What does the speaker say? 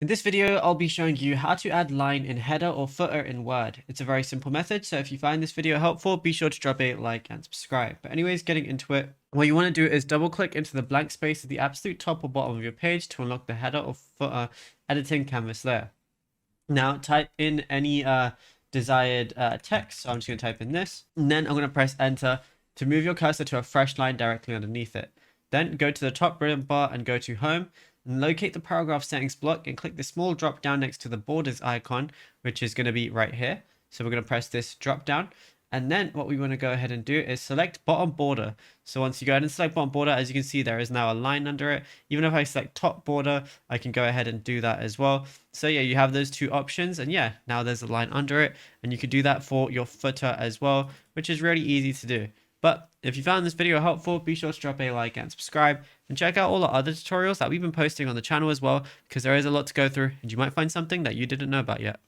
In this video, I'll be showing you how to add line in header or footer in Word. It's a very simple method, so if you find this video helpful, be sure to drop a like and subscribe. But anyways, getting into it, what you want to do is double click into the blank space at the absolute top or bottom of your page to unlock the header or footer editing canvas there. Now type in any desired text, so I'm just going to type in this, and then I'm going to press enter to move your cursor to a fresh line directly underneath it. Then go to the top ribbon bar and go to home, and locate the paragraph settings block and click the small drop down next to the borders icon, which is going to be right here. So we're going to press this drop down, and then what we want to go ahead and do is select bottom border. So once you go ahead and select bottom border, as you can see, there is now a line under it. Even if I select top border, I can go ahead and do that as well. So yeah, you have those two options, and yeah, now there's a line under it, and you could do that for your footer as well, which is really easy to do. But if you found this video helpful, be sure to drop a like and subscribe, and check out all the other tutorials that we've been posting on the channel as well, because there is a lot to go through, and you might find something that you didn't know about yet.